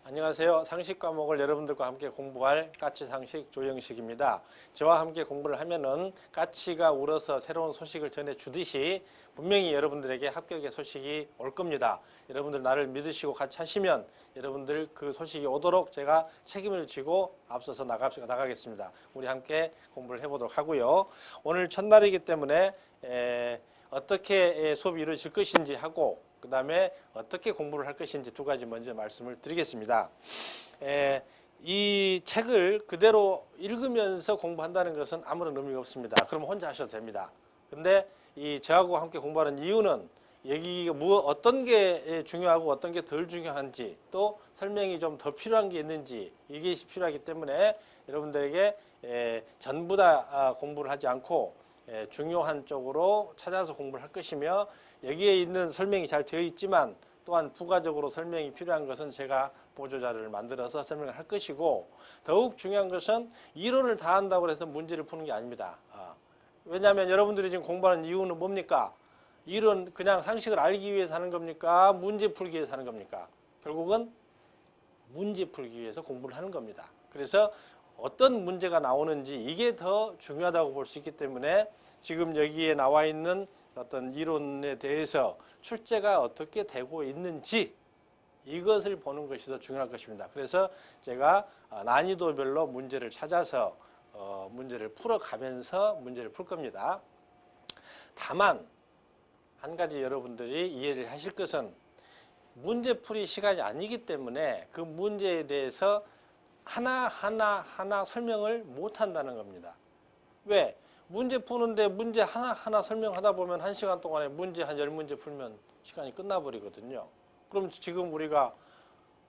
안녕하세요. 상식 과목을 여러분들과 함께 공부할 까치상식 조영식입니다. 저와 함께 공부를 하면은 까치가 울어서 새로운 소식을 전해주듯이 분명히 여러분들에게 합격의 소식이 올 겁니다. 여러분들 나를 믿으시고 같이 하시면 여러분들 그 소식이 오도록 제가 책임을 지고 앞서서 나가겠습니다. 우리 함께 공부를 해보도록 하고요. 오늘 첫날이기 때문에 어떻게 수업이 이루어질 것인지 하고 그 다음에 어떻게 공부를 할 것인지 두 가지 먼저 말씀을 드리겠습니다. 이 책을 그대로 읽으면서 공부한다는 것은 아무런 의미가 없습니다. 그러면 혼자 하셔도 됩니다. 근데 이 저하고 함께 공부하는 이유는 여기 어떤 게 중요하고 어떤 게 덜 중요한지 또 설명이 좀 더 필요한 게 있는지 이게 필요하기 때문에 여러분들에게 전부 다 공부를 하지 않고 중요한 쪽으로 찾아서 공부를 할 것이며 여기에 있는 설명이 잘 되어 있지만 또한 부가적으로 설명이 필요한 것은 제가 보조자료를 만들어서 설명을 할 것이고 더욱 중요한 것은 이론을 다 한다고 해서 문제를 푸는 게 아닙니다. 왜냐하면 여러분들이 지금 공부하는 이유는 뭡니까? 이론 그냥 상식을 알기 위해서 하는 겁니까? 문제 풀기 위해서 하는 겁니까? 결국은 문제 풀기 위해서 공부를 하는 겁니다. 그래서 어떤 문제가 나오는지 이게 더 중요하다고 볼 수 있기 때문에 지금 여기에 나와 있는 어떤 이론에 대해서 출제가 어떻게 되고 있는지 이것을 보는 것이 더 중요할 것입니다. 그래서 제가 난이도별로 문제를 찾아서 문제를 풀어가면서 문제를 풀 겁니다. 다만 한 가지 여러분들이 이해를 하실 것은 문제풀이 시간이 아니기 때문에 그 문제에 대해서 하나하나 설명을 못 한다는 겁니다. 왜? 문제 푸는데 문제 하나하나 설명하다 보면 1시간 동안에 문제 한 10문제 풀면 시간이 끝나버리거든요. 그럼 지금 우리가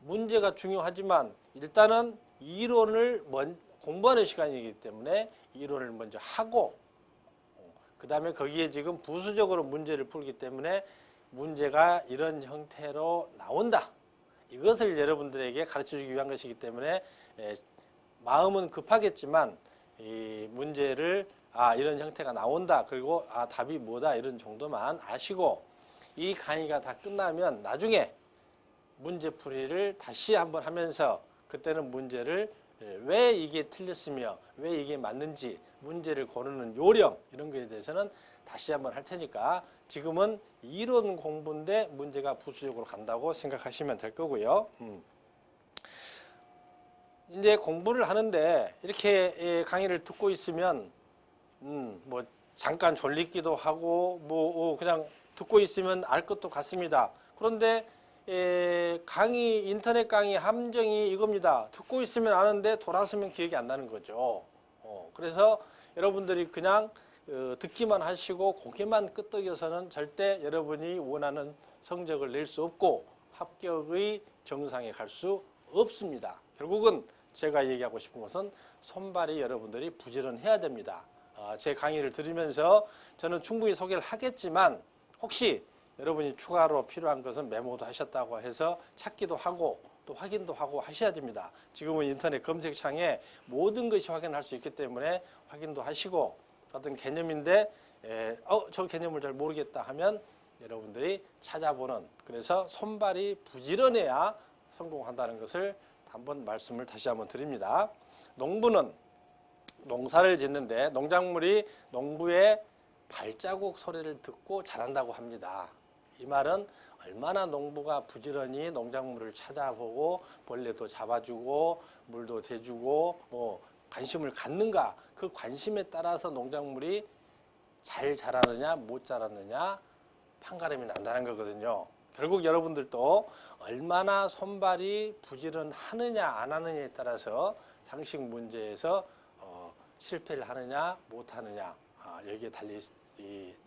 문제가 중요하지만 일단은 이론을 공부하는 시간이기 때문에 이론을 먼저 하고 그 다음에 거기에 지금 부수적으로 문제를 풀기 때문에 문제가 이런 형태로 나온다. 이것을 여러분들에게 가르쳐주기 위한 것이기 때문에 마음은 급하겠지만 이 문제를 이런 형태가 나온다. 그리고 답이 뭐다. 이런 정도만 아시고 이 강의가 다 끝나면 나중에 문제풀이를 다시 한번 하면서 그때는 문제를 왜 이게 틀렸으며 왜 이게 맞는지 문제를 고르는 요령 이런 거에 대해서는 다시 한번 할 테니까 지금은 이론 공부인데 문제가 부수적으로 간다고 생각하시면 될 거고요. 이제 공부를 하는데 이렇게 강의를 듣고 있으면 뭐 잠깐 졸리기도 하고 뭐 그냥 듣고 있으면 알 것도 같습니다. 그런데 인터넷 강의 함정이 이겁니다. 듣고 있으면 아는데 돌아서면 기억이 안 나는 거죠. 그래서 여러분들이 그냥 듣기만 하시고 고개만 끄덕여서는 절대 여러분이 원하는 성적을 낼 수 없고 합격의 정상에 갈 수 없습니다. 결국은 제가 얘기하고 싶은 것은 손발이 여러분들이 부지런해야 됩니다. 제 강의를 들으면서 저는 충분히 소개를 하겠지만 혹시 여러분이 추가로 필요한 것은 메모도 하셨다고 해서 찾기도 하고 또 확인도 하고 하셔야 됩니다. 지금은 인터넷 검색창에 모든 것이 확인할 수 있기 때문에 확인도 하시고 어떤 개념인데 저 개념을 잘 모르겠다 하면 여러분들이 찾아보는 그래서 손발이 부지런해야 성공한다는 것을 한번 말씀을 다시 한번 드립니다. 농부는 농사를 짓는데 농작물이 농부의 발자국 소리를 듣고 자란다고 합니다. 이 말은 얼마나 농부가 부지런히 농작물을 찾아보고 벌레도 잡아주고 물도 대주고 관심을 갖는가 그 관심에 따라서 농작물이 잘 자라느냐 못 자라느냐 판가름이 난다는 거거든요. 결국 여러분들도 얼마나 손발이 부지런하느냐 안 하느냐에 따라서 상식 문제에서 실패를 하느냐 못하느냐 여기에 달려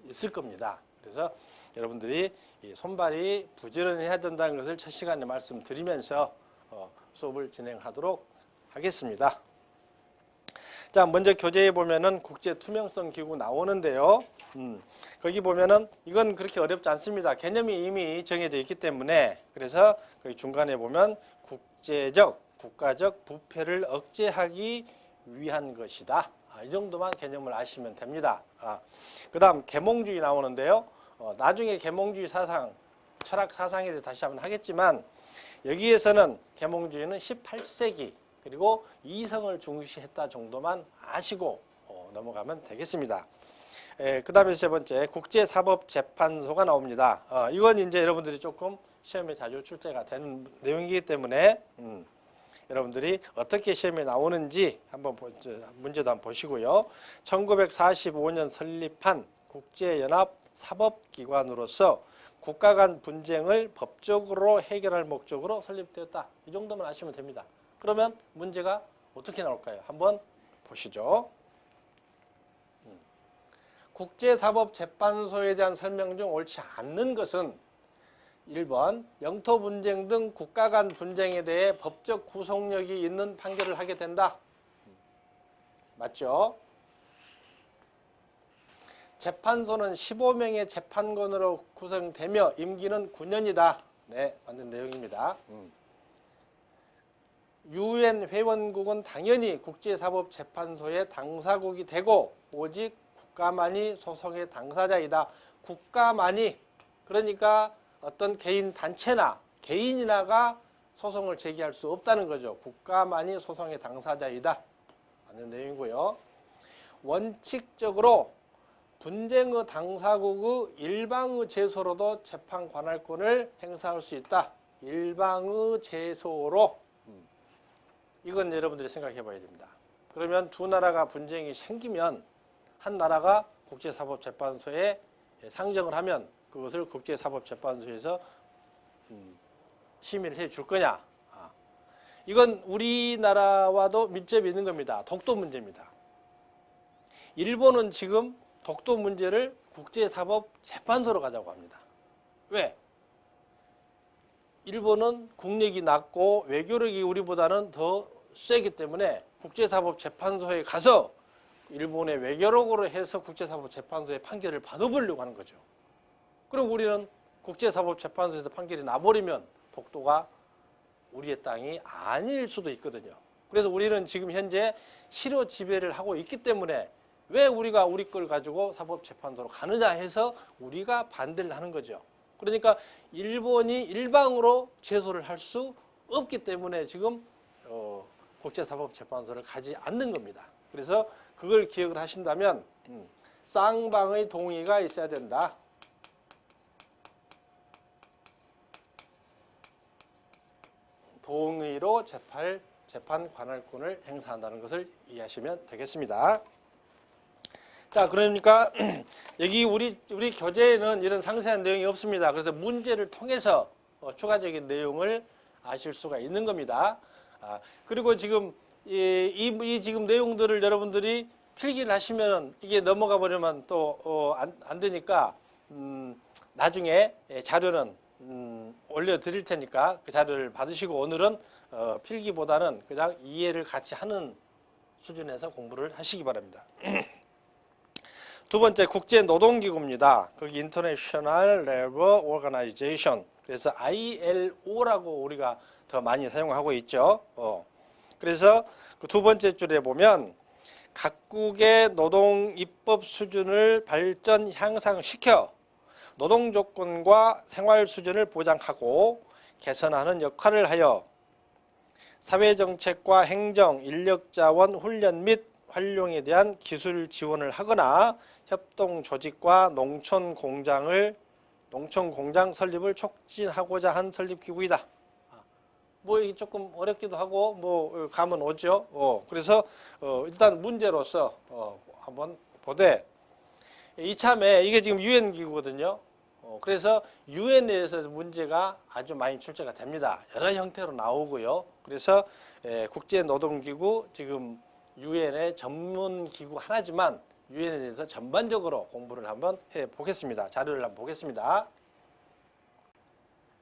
있을 겁니다. 그래서 여러분들이 이 손발이 부지런해야 된다는 것을 첫 시간에 말씀드리면서 수업을 진행하도록 하겠습니다. 자, 먼저 교재에 보면은 국제투명성기구 나오는데요. 거기 보면은 이건 그렇게 어렵지 않습니다. 개념이 이미 정해져 있기 때문에 그래서 거기 중간에 보면 국가적 부패를 억제하기 위한 것이다. 이 정도만 개념을 아시면 됩니다. 그 다음 계몽주의 나오는데요. 나중에 계몽주의 사상 철학 사상에 대해 다시 한번 하겠지만 여기에서는 계몽주의는 18세기 그리고 이성을 중시했다 정도만 아시고 넘어가면 되겠습니다. 그 다음에 세 번째 국제사법재판소가 나옵니다. 이건 이제 여러분들이 조금 시험에 자주 출제가 되는 내용이기 때문에 여러분들이 어떻게 시험에 나오는지 한번 문제도 한번 보시고요. 1945년 설립한 국제연합 사법기관으로서 국가 간 분쟁을 법적으로 해결할 목적으로 설립되었다. 이 정도만 아시면 됩니다. 그러면 문제가 어떻게 나올까요? 한번 보시죠. 국제사법재판소에 대한 설명 중 옳지 않는 것은 1번 영토 분쟁 등 국가 간 분쟁에 대해 법적 구속력이 있는 판결을 하게 된다. 맞죠? 재판소는 15명의 재판관으로 구성되며 임기는 9년이다. 네, 맞는 내용입니다. 유엔 회원국은 당연히 국제사법재판소의 당사국이 되고 오직 국가만이 소송의 당사자이다. 국가만이, 그러니까 어떤 개인 단체나 개인이나가 소송을 제기할 수 없다는 거죠. 국가만이 소송의 당사자이다. 하는 내용이고요. 원칙적으로 분쟁의 당사국의 일방의 제소로도 재판 관할권을 행사할 수 있다. 일방의 제소로. 이건 여러분들이 생각해 봐야 됩니다. 그러면 두 나라가 분쟁이 생기면 한 나라가 국제사법재판소에 상정을 하면 그것을 국제사법재판소에서 심의를 해 줄 거냐. 이건 우리나라와도 밀접이 있는 겁니다. 독도 문제입니다. 일본은 지금 독도 문제를 국제사법재판소로 가자고 합니다. 왜? 일본은 국력이 낮고 외교력이 우리보다는 더 세기 때문에 국제사법재판소에 가서 일본의 외교력으로 해서 국제사법재판소의 판결을 받아보려고 하는 거죠. 그럼 우리는 국제사법재판소에서 판결이 나버리면 독도가 우리의 땅이 아닐 수도 있거든요. 그래서 우리는 지금 현재 실효 지배를 하고 있기 때문에 왜 우리가 우리 걸 가지고 사법재판소로 가느냐 해서 우리가 반대를 하는 거죠. 그러니까 일본이 일방으로 제소를 할 수 없기 때문에 지금 국제사법재판소를 가지 않는 겁니다. 그래서 그걸 기억을 하신다면 쌍방의 동의가 있어야 된다. 동의로 재판 관할권을 행사한다는 것을 이해하시면 되겠습니다. 자, 그러니까 여기 우리 교재에는 이런 상세한 내용이 없습니다. 그래서 문제를 통해서 추가적인 내용을 아실 수가 있는 겁니다. 그리고 지금 이 지금 내용들을 여러분들이 필기를 하시면 이게 넘어가 버리면 또 안 되니까 나중에 자료는 올려드릴 테니까 그 자료를 받으시고 오늘은 필기보다는 그냥 이해를 같이 하는 수준에서 공부를 하시기 바랍니다. 두 번째 국제노동기구입니다. 거기 International Labour Organization. 그래서 ILO라고 우리가 더 많이 사용하고 있죠. 그래서 그 두 번째 줄에 보면 각국의 노동 입법 수준을 발전 향상시켜 노동 조건과 생활 수준을 보장하고 개선하는 역할을 하여 사회정책과 행정, 인력자원 훈련 및 활용에 대한 기술 지원을 하거나 협동 조직과 농촌 공장 설립을 촉진하고자 한 설립기구이다. 뭐 이게 조금 어렵기도 하고 뭐 감은 오죠. 그래서 일단 문제로서 한번 보되 이참에 이게 지금 유엔 기구거든요. 그래서 유엔에 대해서 문제가 아주 많이 출제가 됩니다. 여러 형태로 나오고요. 그래서 국제노동기구 지금 유엔의 전문기구 하나지만 유엔에 대해서 전반적으로 공부를 한번 해보겠습니다. 자료를 한번 보겠습니다.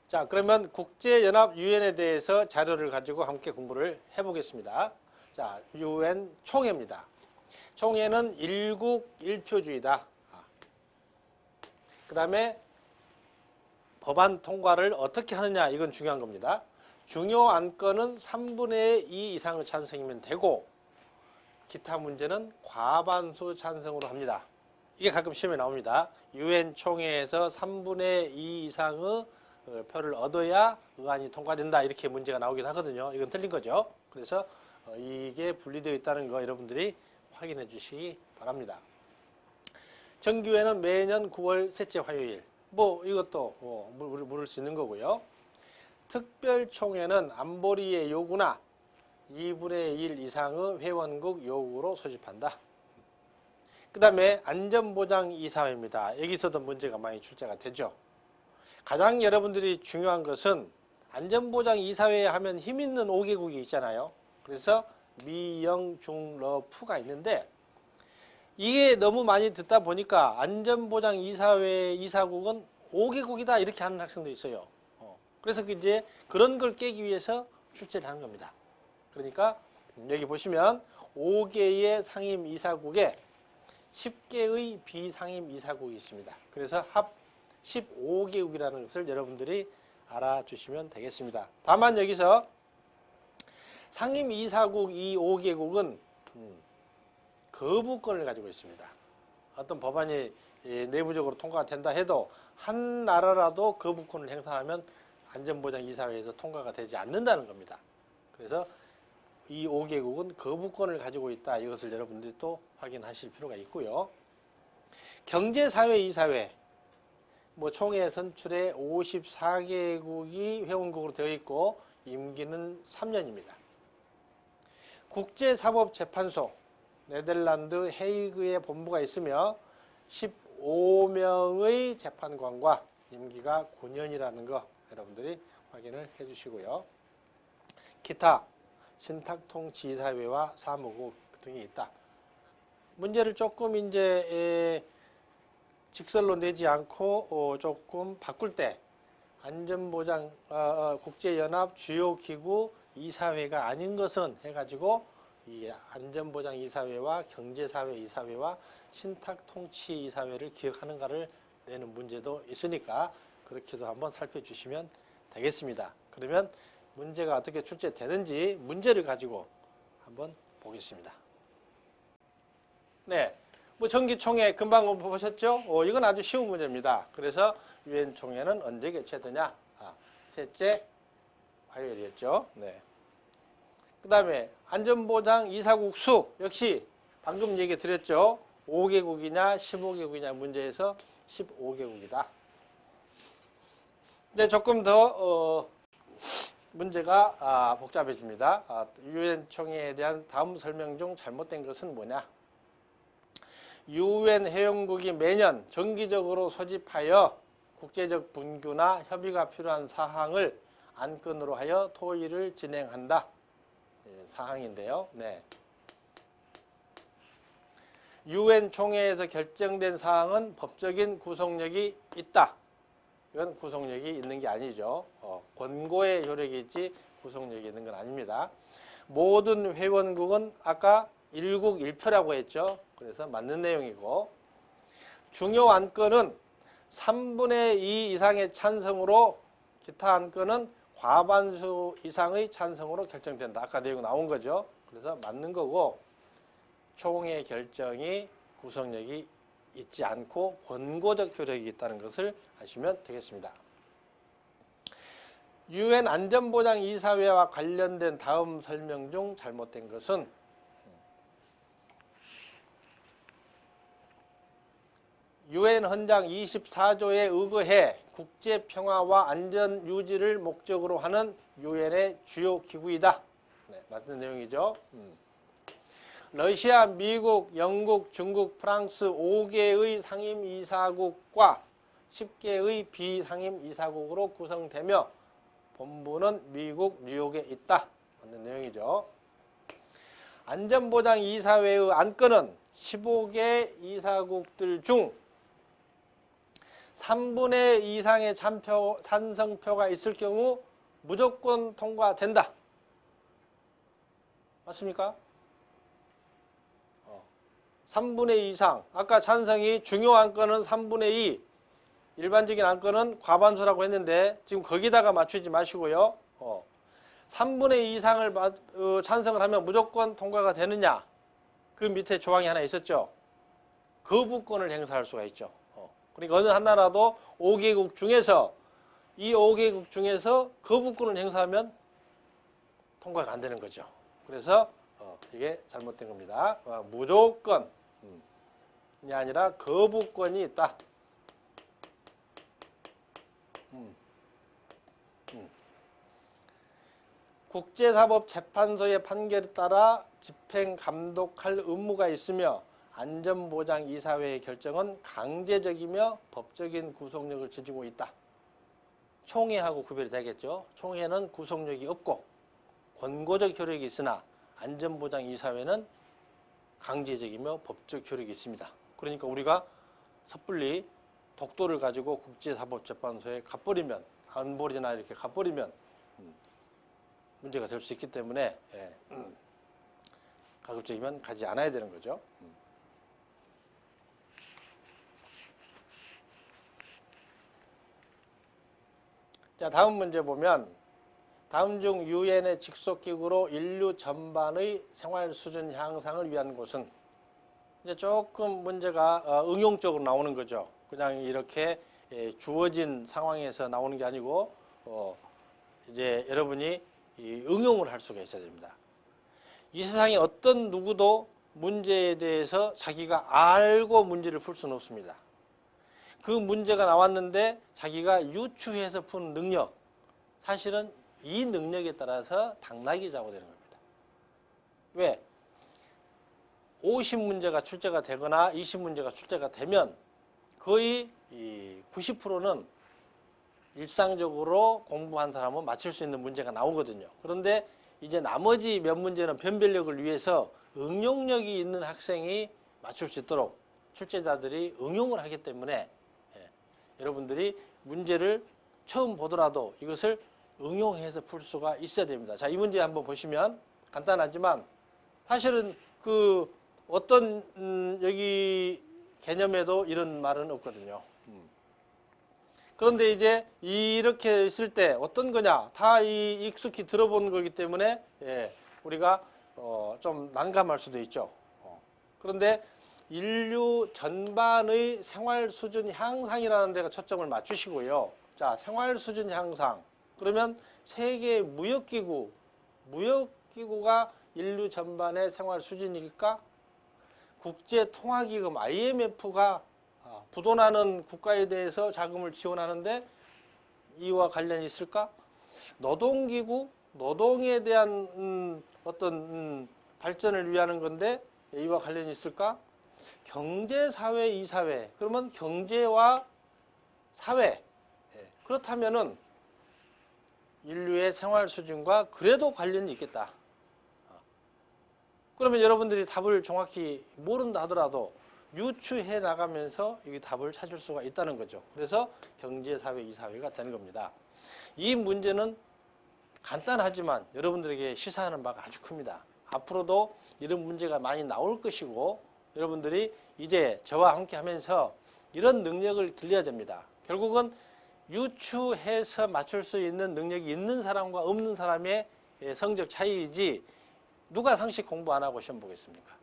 자, 그러면 국제연합 유엔에 대해서 자료를 가지고 함께 공부를 해보겠습니다. 자, 유엔 총회입니다. 총회는 일국 일표주의다. 그 다음에 법안 통과를 어떻게 하느냐, 이건 중요한 겁니다. 중요 안건은 3분의 2 이상의 찬성이면 되고 기타 문제는 과반수 찬성으로 합니다. 이게 가끔 시험에 나옵니다. 유엔 총회에서 3분의 2 이상의 표를 얻어야 의안이 통과된다 이렇게 문제가 나오긴 하거든요. 이건 틀린 거죠. 그래서 이게 분리되어 있다는 거 여러분들이 확인해 주시기 바랍니다. 정기회는 매년 9월 셋째 화요일. 뭐 이것도 물을 수 있는 거고요. 특별총회는 안보리의 요구나 2분의 1 이상의 회원국 요구로 소집한다. 그 다음에 안전보장이사회입니다. 여기서도 문제가 많이 출제가 되죠. 가장 여러분들이 중요한 것은 안전보장이사회 하면 힘있는 5개국이 있잖아요. 그래서 미, 영, 중, 러, 푸가 있는데 이게 너무 많이 듣다 보니까 안전보장이사회 이사국은 5개국이다 이렇게 하는 학생도 있어요. 그래서 이제 그런 걸 깨기 위해서 출제를 하는 겁니다. 그러니까 여기 보시면 5개의 상임이사국에 10개의 비상임이사국이 있습니다. 그래서 합 15개국이라는 것을 여러분들이 알아주시면 되겠습니다. 다만 여기서 상임이사국 이 5개국은 거부권을 가지고 있습니다. 어떤 법안이 내부적으로 통과가 된다 해도 한 나라라도 거부권을 행사하면 안전보장이사회에서 통과가 되지 않는다는 겁니다. 그래서 이 5개국은 거부권을 가지고 있다. 이것을 여러분들이 또 확인하실 필요가 있고요. 경제사회이사회, 총회 선출에 54개국이 회원국으로 되어 있고 임기는 3년입니다. 국제사법재판소, 네덜란드 헤이그에 본부가 있으며 15명의 재판관과 임기가 9년이라는 거 여러분들이 확인을 해주시고요. 기타 신탁통치이사회와 사무국 등이 있다. 문제를 조금 이제 직설로 내지 않고 조금 바꿀 때 안전보장 국제연합 주요기구 이사회가 아닌 것은 해가지고 이 안전보장이사회와 경제사회이사회와 신탁통치이사회를 기억하는가를 내는 문제도 있으니까 그렇게도 한번 살펴주시면 되겠습니다. 그러면 문제가 어떻게 출제되는지 문제를 가지고 한번 보겠습니다. 네, 정기총회 금방 보셨죠? 이건 아주 쉬운 문제입니다. 그래서 유엔 총회는 언제 개최되냐? 셋째 화요일이었죠. 네. 그 다음에 안전보장 이사국 수 역시 방금 얘기 드렸죠. 5개국이냐 15개국이냐 문제에서 15개국이다. 근데 조금 더 문제가 복잡해집니다. 유엔 총회에 대한 다음 설명 중 잘못된 것은 뭐냐? 유엔 회원국이 매년 정기적으로 소집하여 국제적 분규나 협의가 필요한 사항을 안건으로 하여 토의를 진행한다. 사항인데요. 네. 유엔 총회에서 결정된 사항은 법적인 구속력이 있다. 이건 구속력이 있는 게 아니죠. 권고의 효력이 있지 구속력이 있는 건 아닙니다. 모든 회원국은 아까 1국 1표라고 했죠. 그래서 맞는 내용이고 중요 안건은 3분의 2 이상의 찬성으로 기타 안건은 과반수 이상의 찬성으로 결정된다. 아까 내용 나온 거죠. 그래서 맞는 거고 총회 결정이 구속력이 있지 않고 권고적 효력이 있다는 것을 아시면 되겠습니다. 유엔 안전보장이사회와 관련된 다음 설명 중 잘못된 것은 유엔 헌장 24조에 의거해 국제평화와 안전유지를 목적으로 하는 유엔의 주요 기구이다. 네, 맞는 내용이죠. 러시아, 미국, 영국, 중국, 프랑스 5개의 상임이사국과 10개의 비상임이사국으로 구성되며 본부는 미국 뉴욕에 있다. 맞는 내용이죠. 안전보장이사회의 안건은 15개 이사국들 중 3분의 2 이상의 찬성표가 있을 경우 무조건 통과된다. 맞습니까? 3분의 2 이상. 아까 찬성이 중요 안건은 3분의 2. 일반적인 안건은 과반수라고 했는데 지금 거기다가 맞추지 마시고요. 3분의 2 이상을 찬성을 하면 무조건 통과가 되느냐. 그 밑에 조항이 하나 있었죠. 거부권을 행사할 수가 있죠. 그러니까 어느 한 나라도 5개국 중에서 이 5개국 중에서 거부권을 행사하면 통과가 안 되는 거죠. 그래서 이게 잘못된 겁니다. 무조건이 아니라 거부권이 있다. 국제사법재판소의 판결에 따라 집행 감독할 의무가 있으며 안전보장이사회의 결정은 강제적이며 법적인 구속력을 지니고 있다. 총회하고 구별이 되겠죠. 총회는 구속력이 없고 권고적 효력이 있으나 안전보장이사회는 강제적이며 법적 효력이 있습니다. 그러니까 우리가 섣불리 독도를 가지고 국제사법재판소에 가버리면, 안보리나 이렇게 가버리면 문제가 될 수 있기 때문에 가급적이면 가지 않아야 되는 거죠. 자, 다음 문제 보면 다음 중 유엔의 직속기구로 인류 전반의 생활 수준 향상을 위한 곳은, 이제 조금 문제가 응용적으로 나오는 거죠. 그냥 이렇게 주어진 상황에서 나오는 게 아니고 이제 여러분이 응용을 할 수가 있어야 됩니다. 이 세상에 어떤 누구도 문제에 대해서 자기가 알고 문제를 풀 수는 없습니다. 그 문제가 나왔는데 자기가 유추해서 푸는 능력, 사실은 이 능력에 따라서 당락이 좌우되는 겁니다. 왜? 50문제가 출제가 되거나 20문제가 출제가 되면 거의 90%는 일상적으로 공부한 사람은 맞출 수 있는 문제가 나오거든요. 그런데 이제 나머지 몇 문제는 변별력을 위해서 응용력이 있는 학생이 맞출 수 있도록 출제자들이 응용을 하기 때문에 여러분들이 문제를 처음 보더라도 이것을 응용해서 풀 수가 있어야 됩니다. 자, 이 문제 한번 보시면 간단하지만 사실은 그 어떤 여기 개념에도 이런 말은 없거든요. 그런데 이제 이렇게 있을 때 어떤 거냐, 다 익숙히 들어본 거기 때문에 우리가 좀 난감할 수도 있죠. 그런데 인류 전반의 생활 수준 향상이라는 데가 초점을 맞추시고요. 자, 생활 수준 향상. 그러면 세계 무역기구가 인류 전반의 생활 수준이니까 국제통화기금 IMF가 부도나는 국가에 대해서 자금을 지원하는데 이와 관련이 있을까? 노동기구, 노동에 대한 어떤 발전을 위하는 건데 이와 관련이 있을까? 경제사회, 이사회. 그러면 경제와 사회. 그렇다면은 인류의 생활 수준과 그래도 관련이 있겠다. 그러면 여러분들이 답을 정확히 모른다 하더라도 유추해 나가면서 이 답을 찾을 수가 있다는 거죠. 그래서 경제사회, 이사회가 되는 겁니다. 이 문제는 간단하지만 여러분들에게 시사하는 바가 아주 큽니다. 앞으로도 이런 문제가 많이 나올 것이고 여러분들이 이제 저와 함께 하면서 이런 능력을 길러야 됩니다. 결국은 유추해서 맞출 수 있는 능력이 있는 사람과 없는 사람의 성적 차이이지 누가 상식 공부 안 하고 시험 보겠습니까?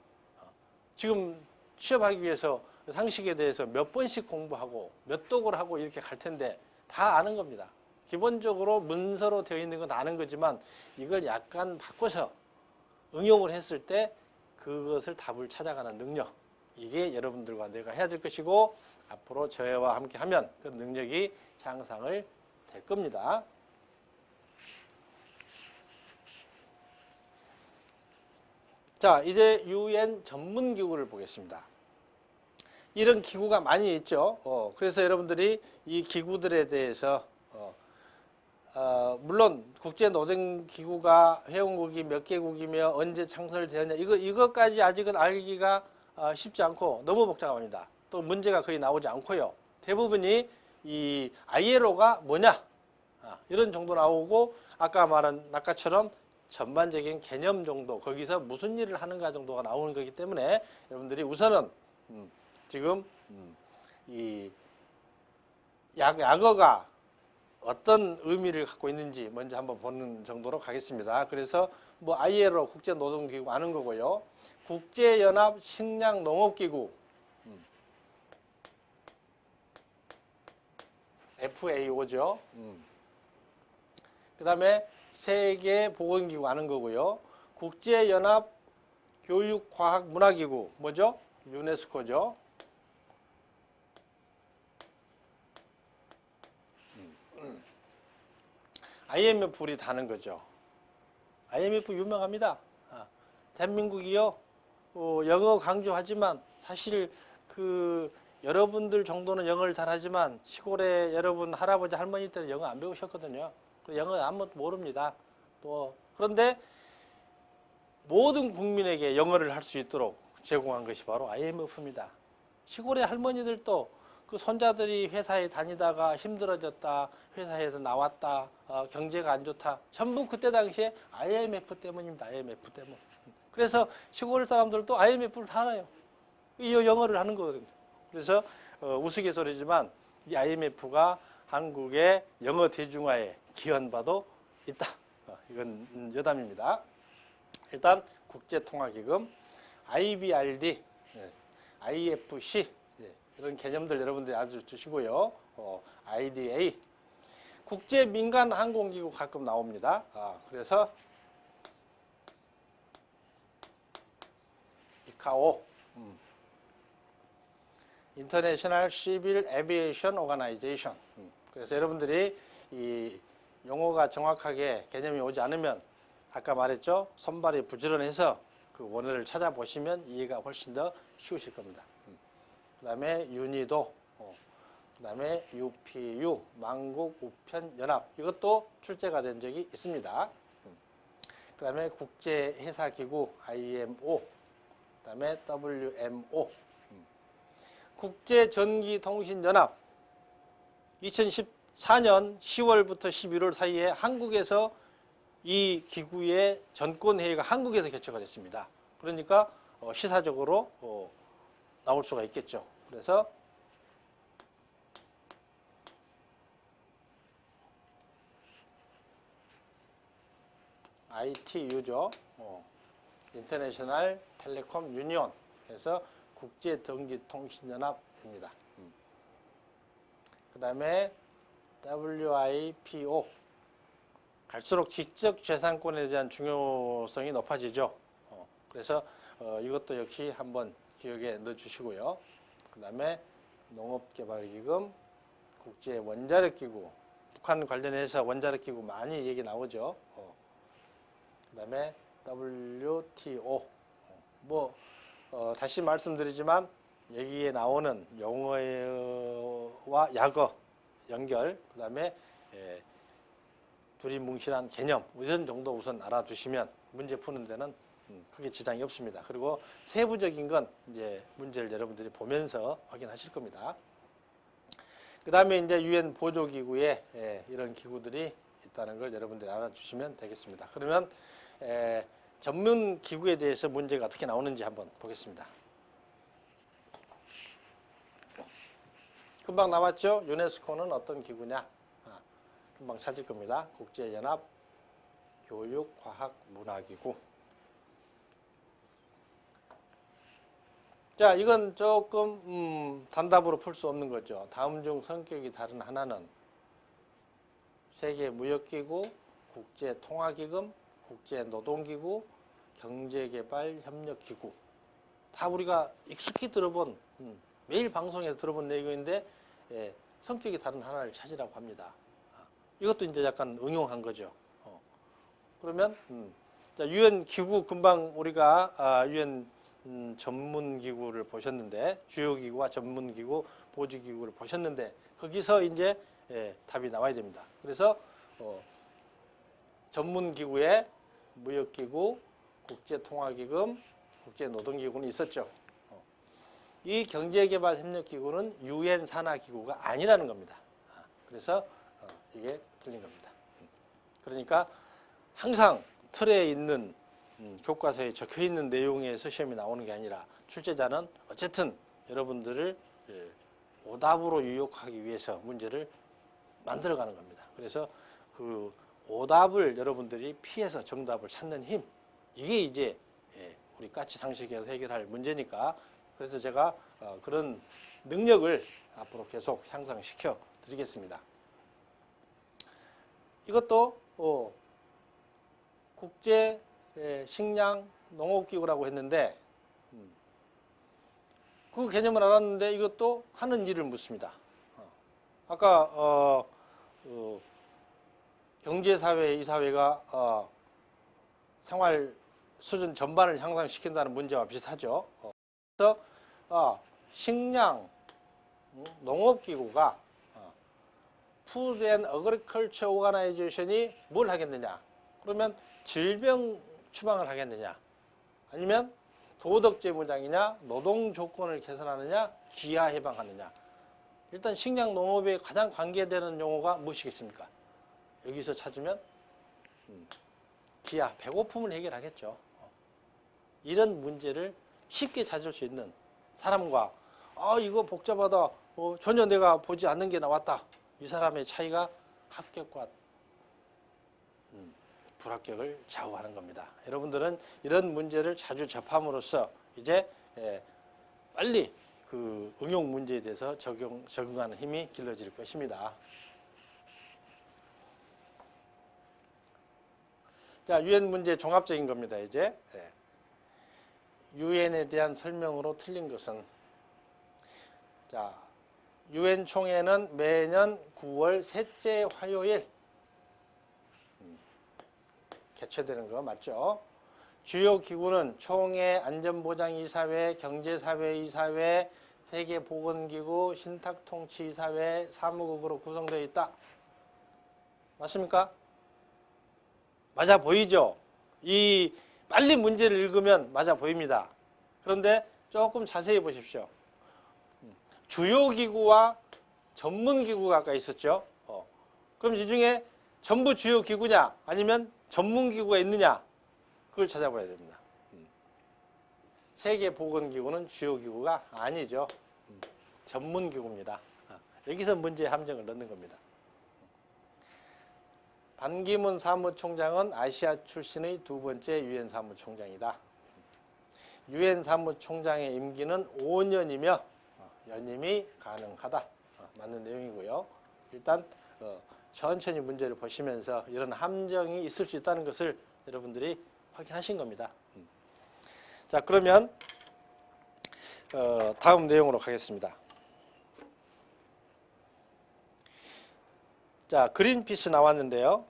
지금 취업하기 위해서 상식에 대해서 몇 번씩 공부하고 몇 독을 하고 이렇게 갈 텐데 다 아는 겁니다. 기본적으로 문서로 되어 있는 건 아는 거지만 이걸 약간 바꿔서 응용을 했을 때 그것을 답을 찾아가는 능력, 이게 여러분들과 내가 해야 될 것이고 앞으로 저와 함께 하면 그 능력이 향상을 될 겁니다. 자, 이제 UN 전문기구를 보겠습니다. 이런 기구가 많이 있죠. 그래서 여러분들이 이 기구들에 대해서 물론 국제노동기구가 회원국이 몇 개국이며 언제 창설되었냐 이것까지 아직은 알기가 쉽지 않고 너무 복잡합니다. 또 문제가 거의 나오지 않고요. 대부분이 이 ILO가 뭐냐 이런 정도 나오고 아까 말한 아까처럼 전반적인 개념 정도 거기서 무슨 일을 하는가 정도가 나오는 거기 때문에 여러분들이 우선은 지금 이 약어가 어떤 의미를 갖고 있는지 먼저 한번 보는 정도로 가겠습니다. 그래서 뭐 ILO 국제노동기구 아는 거고요. 국제연합 식량농업기구 FAO죠. 그 다음에 세계보건기구 아는 거고요. 국제연합 교육과학문화기구 뭐죠? 유네스코죠. IMF 우리 다는 거죠. IMF 유명합니다. 대한민국이요. 영어 강조하지만 사실 그 여러분들 정도는 영어를 잘하지만 시골에 여러분 할아버지 할머니 때는 영어 안 배우셨거든요. 영어 아무것도 모릅니다. 또 그런데 모든 국민에게 영어를 할 수 있도록 제공한 것이 바로 IMF입니다. 시골의 할머니들도 그 손자들이 회사에 다니다가 힘들어졌다, 회사에서 나왔다, 경제가 안 좋다, 전부 그때 당시에 IMF 때문입니다. IMF 때문. 그래서 시골 사람들도 IMF를 다 알아요. 이 영어를 하는 거거든요. 그래서 우스갯소리지만 이 IMF가 한국의 영어 대중화에 기여한 바도 있다. 이건 여담입니다. 일단 국제통화기금, IBRD, IFC 이런 개념들 여러분들이 아주 주시고요. IDA, 국제민간항공기구 가끔 나옵니다. 그래서 ICAO, International Civil Aviation Organization. 그래서 여러분들이 이 용어가 정확하게 개념이 오지 않으면 아까 말했죠. 손발이 부지런해서 그 원어를 찾아보시면 이해가 훨씬 더 쉬우실 겁니다. 그 다음에 유니도, 그 다음에 UPU, 만국우편연합, 이것도 출제가 된 적이 있습니다. 그 다음에 국제회사기구 IMO, 그 다음에 WMO, 국제전기통신연합, 2014년 10월부터 11월 사이에 한국에서 이 기구의 전권회의가 한국에서 개최가 됐습니다. 그러니까 시사적으로 나올 수가 있겠죠. 그래서 ITU죠. 인터내셔널 텔레콤 유니온. 그래서 국제전기통신연합입니다. 그 다음에 WIPO. 갈수록 지적재산권에 대한 중요성이 높아지죠. 그래서 이것도 역시 한번 기억에 넣어주시고요. 그 다음에 농업개발기금, 국제원자력기구, 북한 관련해서 원자력기구 많이 얘기 나오죠. 그 다음에 WTO. 다시 말씀드리지만 여기에 나오는 용어와 약어 연결, 그 다음에 두리뭉실한 개념 이런 정도 우선 알아두시면 문제 푸는 데는 크게 지장이 없습니다. 그리고 세부적인 건 이제 문제를 여러분들이 보면서 확인하실 겁니다. 그 다음에 이제 유엔 보조기구에 이런 기구들이 있다는 걸 여러분들이 알아주시면 되겠습니다. 그러면 전문 기구에 대해서 문제가 어떻게 나오는지 한번 보겠습니다. 금방 나왔죠? 유네스코는 어떤 기구냐? 금방 찾을 겁니다. 국제연합 교육과학문화기구. 자, 이건 조금 단답으로 풀 수 없는 거죠. 다음 중 성격이 다른 하나는 세계무역기구, 국제통화기금, 국제노동기구, 경제개발협력기구. 다 우리가 익숙히 들어본 매일 방송에서 들어본 내용인데 성격이 다른 하나를 찾으라고 합니다. 이것도 이제 약간 응용한 거죠. 그러면 유엔 기구 금방 우리가 유엔 전문 기구를 보셨는데 주요 기구와 전문 기구, 보조 기구를 보셨는데 거기서 이제 답이 나와야 됩니다. 그래서 전문 기구에 무역기구, 국제통화기금, 국제노동기구는 있었죠. 이 경제개발협력기구는 유엔 산하기구가 아니라는 겁니다. 그래서 이게 틀린 겁니다. 그러니까 항상 틀에 있는 교과서에 적혀 있는 내용에서 시험이 나오는 게 아니라 출제자는 어쨌든 여러분들을 오답으로 유혹하기 위해서 문제를 만들어가는 겁니다. 그래서 그 오답을 여러분들이 피해서 정답을 찾는 힘, 이게 이제 우리 까치 상식에서 해결할 문제니까 그래서 제가 그런 능력을 앞으로 계속 향상시켜 드리겠습니다. 이것도 국제 식량 농업기구라고 했는데 그 개념을 알았는데 이것도 하는 일을 묻습니다. 아까 경제사회, 이사회가 생활 수준 전반을 향상시킨다는 문제와 비슷하죠. 그래서 식량 농업기구가 푸드 앤 어그리컬처 오가나이제이션이 뭘 하겠느냐? 그러면 질병 추방을 하겠느냐? 아니면 도덕 재무장이냐, 노동 조건을 개선하느냐, 기아 해방하느냐? 일단 식량 농업에 가장 관계되는 용어가 무엇이겠습니까? 여기서 찾으면 기아, 배고픔을 해결하겠죠. 이런 문제를 쉽게 찾을 수 있는 사람과 이거 복잡하다, 전혀 내가 보지 않는 게 나왔다. 이 사람의 차이가 합격과 불합격을 좌우하는 겁니다. 여러분들은 이런 문제를 자주 접함으로써 이제 빨리 그 응용 문제에 대해서 적응하는 힘이 길러질 것입니다. 자, 유엔 문제 종합적인 겁니다. 이제 유엔에 대한 설명으로 틀린 것은, 자, 유엔 총회는 매년 9월 셋째 화요일 개최되는 거 맞죠? 주요 기구는 총회, 안전보장이사회, 경제사회이사회, 세계보건기구, 신탁통치이사회, 사무국으로 구성되어 있다. 맞습니까? 맞아 보이죠? 이 빨리 문제를 읽으면 맞아 보입니다. 그런데 조금 자세히 보십시오. 주요 기구와 전문 기구가 아까 있었죠. 그럼 이 중에 전부 주요 기구냐 아니면 전문 기구가 있느냐, 그걸 찾아봐야 됩니다. 세계보건기구는 주요 기구가 아니죠. 전문 기구입니다. 여기서 문제의 함정을 넣는 겁니다. 반기문 사무총장은 아시아 출신의 두 번째 유엔 사무총장이다. 유엔 사무총장의 임기는 5년이며 연임이 가능하다. 맞는 내용이고요. 일단 천천히 문제를 보시면서 이런 함정이 있을 수 있다는 것을 여러분들이 확인하신 겁니다. 자, 그러면 다음 내용으로 가겠습니다. 자, 그린피스 나왔는데요.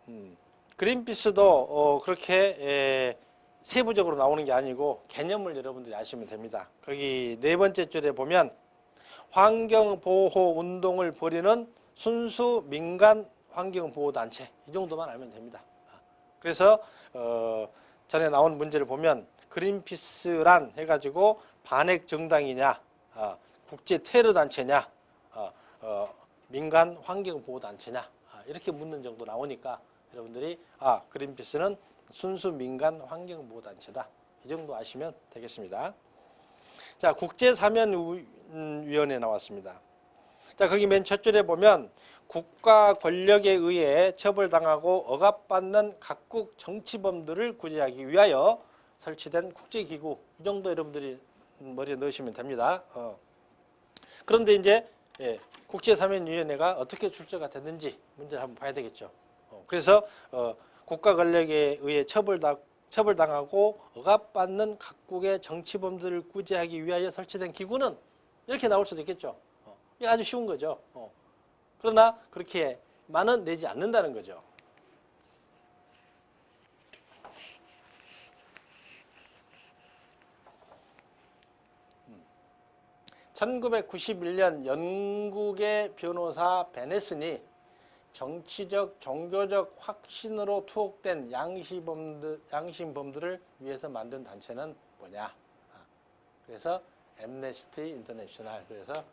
그린피스도 그렇게 세부적으로 나오는 게 아니고 개념을 여러분들이 아시면 됩니다. 거기 네 번째 줄에 보면 환경보호 운동을 벌이는 순수 민간 환경보호단체, 이 정도만 알면 됩니다. 그래서 전에 나온 문제를 보면 그린피스란 해가지고 반핵 정당이냐, 국제 테러 단체냐, 민간 환경보호단체냐, 이렇게 묻는 정도 나오니까 여러분들이 그린피스는 순수 민간 환경보호단체다, 이 정도 아시면 되겠습니다. 자, 국제사면위원회 나왔습니다. 자, 거기 맨 첫 줄에 보면 국가 권력에 의해 처벌당하고 억압받는 각국 정치범들을 구제하기 위하여 설치된 국제기구, 이 정도 여러분들이 머리에 넣으시면 됩니다. 그런데 이제 국제사면위원회가 어떻게 출제가 됐는지 문제를 한번 봐야 되겠죠. 그래서 국가 권력에 의해 처벌당하고 억압받는 각국의 정치범들을 구제하기 위하여 설치된 기구는 이렇게 나올 수도 있겠죠. 이게 아주 쉬운 거죠. 그러나 그렇게만은 내지 않는다는 거죠. (1991년) 영국의 변호사 베네슨이 정치적, 종교적 확신으로 투옥된 양심범들을 위해서 만든 단체는 뭐냐? 그래서 앰네스티 인터내셔널, 그래서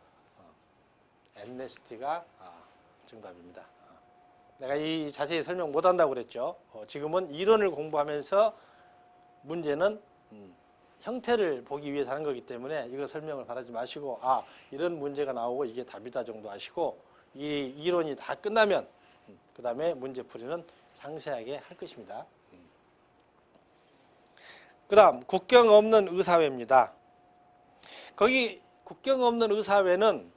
앰네스티가 정답입니다. 내가 이 자세히 설명 못한다고 그랬죠. 지금은 이론을 공부하면서 문제는 형태를 보기 위해서 하는 거기 때문에 이거 설명을 바라지 마시고 이런 문제가 나오고 이게 답이다 정도 아시고, 이 이론이 다 끝나면 그 다음에 문제풀이는 상세하게 할 것입니다. 그 다음 국경 없는 의사회입니다. 거기 국경 없는 의사회는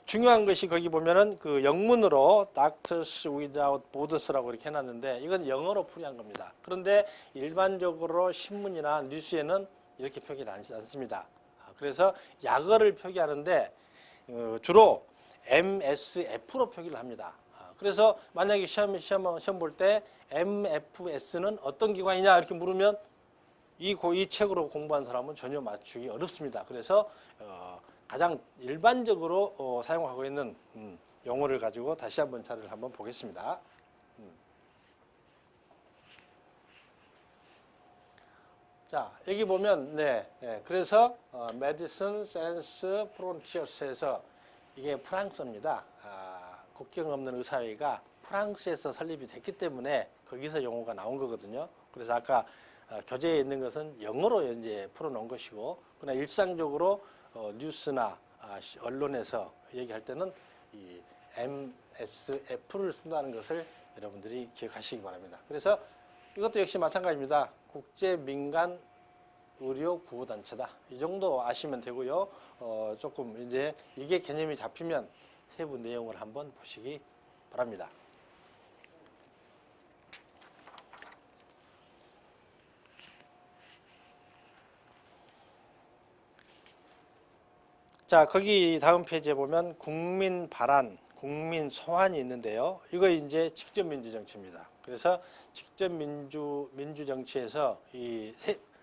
중요한 것이 거기 보면은 그 영문으로 Doctors Without Borders라고 이렇게 해놨는데 이건 영어로 풀이한 겁니다. 그런데 일반적으로 신문이나 뉴스에는 이렇게 표기를 하지 않습니다. 그래서 약어를 표기하는데 주로 MSF로 표기를 합니다. 그래서 만약에 시험 볼 때 MFS는 어떤 기관이냐 이렇게 물으면 이 책으로 공부한 사람은 전혀 맞추기 어렵습니다. 그래서 가장 일반적으로 사용하고 있는 용어를 가지고 다시 한번 자료를 한번 보겠습니다. 자, 여기 보면 그래서 Medicine Sans Frontiers에서 이게 프랑스입니다. 국경 없는 의사회가 프랑스에서 설립이 됐기 때문에 거기서 용어가 나온 거거든요. 그래서 아까 교재에 있는 것은 영어로 이제 풀어놓은 것이고, 그러나 일상적으로 뉴스나 언론에서 얘기할 때는 이 MSF를 쓴다는 것을 여러분들이 기억하시기 바랍니다. 그래서 이것도 역시 마찬가지입니다. 국제민간의료구호단체다. 이 정도 아시면 되고요. 조금 이제 이게 개념이 잡히면 세부 내용을 한번 보시기 바랍니다. 자, 거기 다음 페이지에 보면 국민 발안, 국민 소환이 있는데요. 이거 이제 직접 민주 정치입니다. 그래서 직접 민주 정치에서 이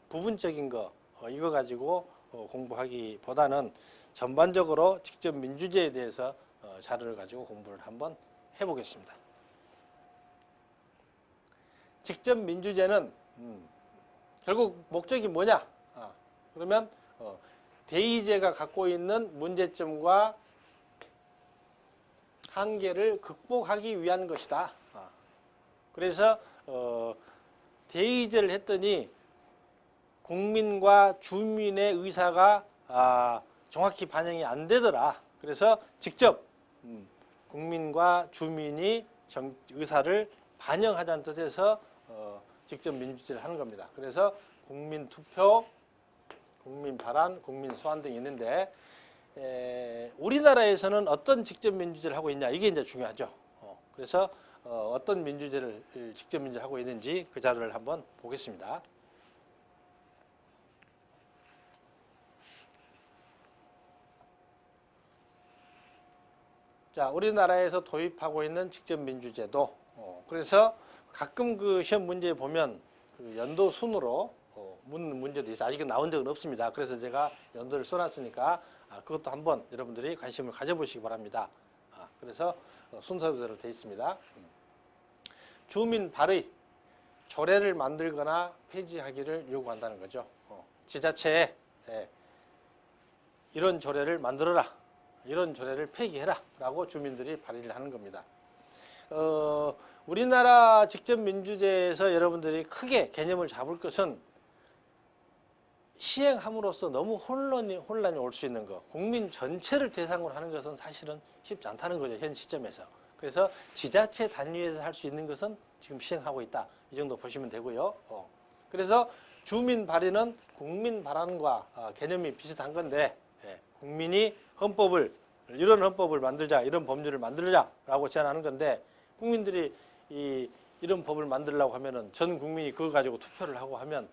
부분적인 거 이거 가지고 공부하기보다는 전반적으로 직접 민주제에 대해서 자료를 가지고 공부를 한번 해보겠습니다. 직접 민주제는 결국 목적이 뭐냐? 그러면 대의제가 갖고 있는 문제점과 한계를 극복하기 위한 것이다. 그래서 대의제를 했더니 국민과 주민의 의사가 정확히 반영이 안 되더라. 그래서 직접 국민과 주민이 의사를 반영하자는 뜻에서 직접 민주제를 하는 겁니다. 그래서 국민 투표, 국민 발안, 국민 소환 등이 있는데 우리나라에서는 어떤 직접 민주제를 하고 있냐 이게 이제 중요하죠. 그래서 어떤 민주제를 직접 민주를 하고 있는지 그 자료를 한번 보겠습니다. 자, 우리나라에서 도입하고 있는 직접 민주제도. 그래서 가끔 그 시험 문제에 보면 그 연도 순으로 묻는 문제도 있어요. 아직은 나온 적은 없습니다. 그래서 제가 연도를 써놨으니까 그것도 한번 여러분들이 관심을 가져보시기 바랍니다. 그래서 순서대로 되어 있습니다. 주민 발의, 조례를 만들거나 폐지하기를 요구한다는 거죠. 지자체에 이런 조례를 만들어라, 이런 조례를 폐기해라 라고 주민들이 발의를 하는 겁니다. 우리나라 직접민주제에서 여러분들이 크게 개념을 잡을 것은 시행함으로써 너무 혼란이 올 수 있는 것, 국민 전체를 대상으로 하는 것은 사실은 쉽지 않다는 거죠, 현 시점에서. 그래서 지자체 단위에서 할 수 있는 것은 지금 시행하고 있다, 이 정도 보시면 되고요. 그래서 주민 발의는 국민 발안과 개념이 비슷한 건데, 국민이 이런 헌법을 만들자, 이런 법률을 만들자라고 제안하는 건데, 국민들이 이런 법을 만들려고 하면은 전 국민이 그거 가지고 투표를 하고 하면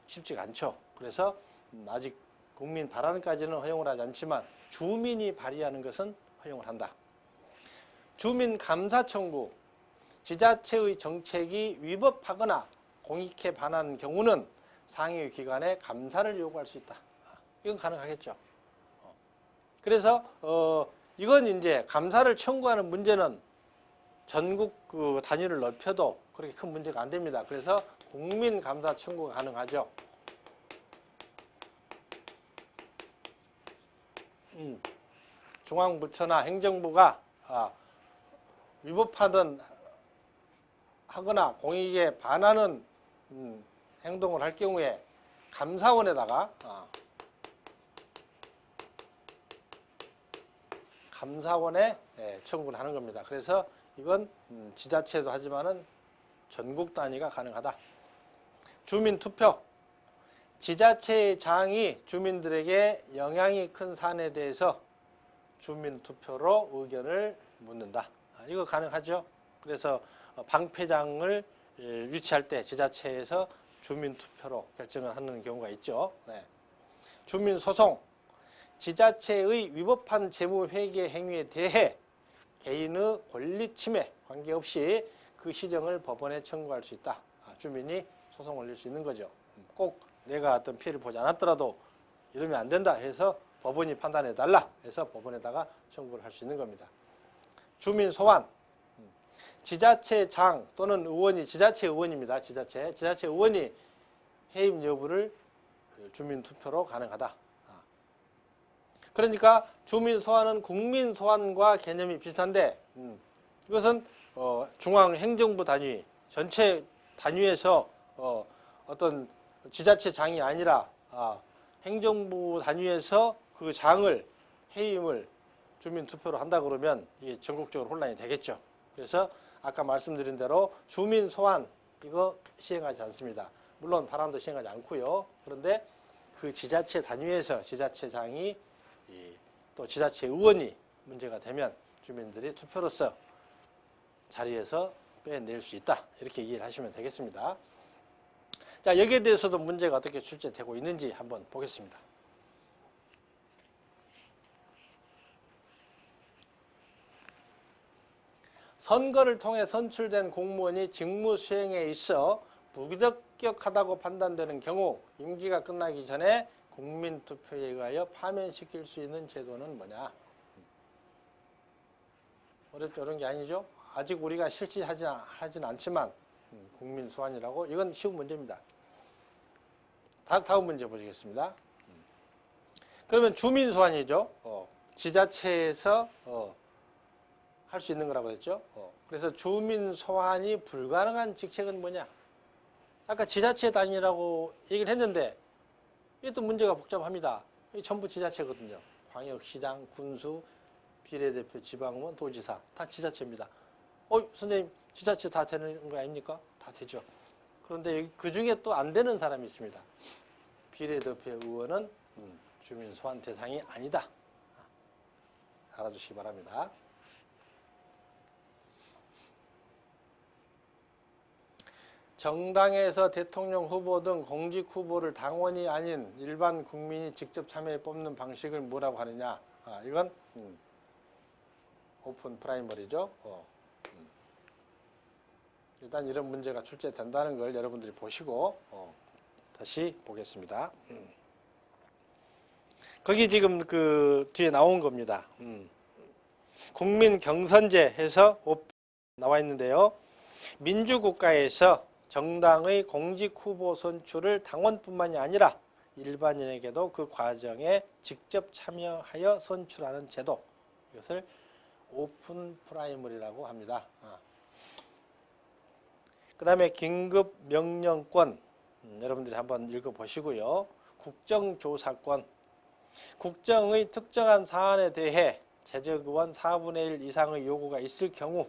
쉽지가 않죠. 그래서 아직 국민 발안까지는 허용을 하지 않지만 주민이 발의하는 것은 허용을 한다. 주민 감사 청구, 지자체의 정책이 위법하거나 공익에 반한 경우는 상위 기관에 감사를 요구할 수 있다. 이건 가능하겠죠. 그래서 이건 이제 감사를 청구하는 문제는 전국 그 단위를 넓혀도 그렇게 큰 문제가 안 됩니다. 그래서 국민 감사 청구가 가능하죠. 중앙부처나 행정부가 위법하든 하거나 공익에 반하는 행동을 할 경우에 감사원에다가 감사원에 청구를 하는 겁니다. 그래서 이건 지자체도 하지만은 전국 단위가 가능하다. 주민 투표. 지자체의 장이 주민들에게 영향이 큰 사안에 대해서 주민투표로 의견을 묻는다. 이거 가능하죠. 그래서 방패장을 유치할 때 지자체에서 주민투표로 결정을 하는 경우가 있죠. 네. 주민소송, 지자체의 위법한 재무회계 행위에 대해 개인의 권리 침해 관계없이 그 시정을 법원에 청구할 수 있다. 주민이 소송 올릴 수 있는 거죠. 꼭 내가 어떤 피해를 보지 않았더라도 이러면 안 된다 해서 법원이 판단해 달라 해서 법원에다가 청구를 할 수 있는 겁니다. 주민 소환, 지자체장 또는 의원이 지자체 의원입니다. 지자체 의원이 해임 여부를 주민 투표로 가능하다. 그러니까 주민 소환은 국민 소환과 개념이 비슷한데 이것은 중앙행정부 단위 전체 단위에서 어떤 지자체장이 아니라 행정부 단위에서 그 장을 해임을 주민투표로 한다 그러면 이게 전국적으로 혼란이 되겠죠. 그래서 아까 말씀드린 대로 주민 소환 이거 시행하지 않습니다. 물론 바람도 시행하지 않고요. 그런데 그 지자체 단위에서 지자체장이 또 지자체 의원이 문제가 되면 주민들이 투표로서 자리에서 빼낼 수 있다. 이렇게 이해를 하시면 되겠습니다. 자, 여기에 대해서도 문제가 어떻게 출제되고 있는지 한번 보겠습니다. 선거를 통해 선출된 공무원이 직무 수행에 있어 부기득격하다고 판단되는 경우 임기가 끝나기 전에 국민투표에 의하여 파면시킬 수 있는 제도는 뭐냐? 어렵죠? 어려운 게 아니죠? 아직 우리가 실시하진 않지만 국민 소환이라고 이건 쉬운 문제입니다. 다음 문제 보시겠습니다. 그러면 주민 소환이죠. 지자체에서 할 수 있는 거라고 했죠. 그래서 주민 소환이 불가능한 직책은 뭐냐? 아까 지자체 단위라고 얘기를 했는데 이게 또 문제가 복잡합니다. 이게 전부 지자체거든요. 광역시장, 군수, 비례대표, 지방의원, 도지사 다 지자체입니다. 선생님 지자체 다 되는 거 아닙니까? 다 되죠. 그런데 그 중에 또 안 되는 사람이 있습니다. 비례대표 의원은 주민 소환 대상이 아니다. 알아두시기 바랍니다. 정당에서 대통령 후보 등 공직 후보를 당원이 아닌 일반 국민이 직접 참여해 뽑는 방식을 뭐라고 하느냐? 이건 오픈 프라이머리죠. 일단 이런 문제가 출제된다는 걸 여러분들이 보시고 다시 보겠습니다. 거기 지금 그 뒤에 나온 겁니다. 국민 경선제 해서 나와 있는데요. 민주국가에서 정당의 공직 후보 선출을 당원뿐만이 아니라 일반인에게도 그 과정에 직접 참여하여 선출하는 제도, 이것을 오픈 프라이머리라고 합니다. 그 다음에 긴급 명령권, 여러분들이 한번 읽어보시고요. 국정조사권, 국정의 특정한 사안에 대해 재적의원 4분의 1 이상의 요구가 있을 경우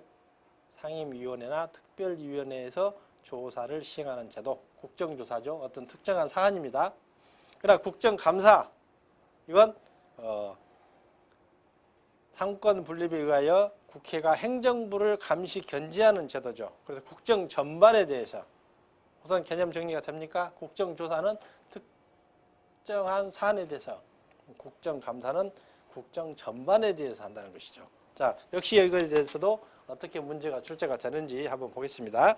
상임위원회나 특별위원회에서 조사를 시행하는 제도, 국정조사죠. 어떤 특정한 사안입니다. 그러나 국정감사, 이건 상권 분립에 의하여 국회가 행정부를 감시 견제하는 제도죠. 그래서 국정 전반에 대해서 우선 개념 정리가 됩니까? 국정조사는 특정한 사안에 대해서, 국정감사는 국정 전반에 대해서 한다는 것이죠. 자, 역시 이거에 대해서도 어떻게 문제가 출제가 되는지 한번 보겠습니다.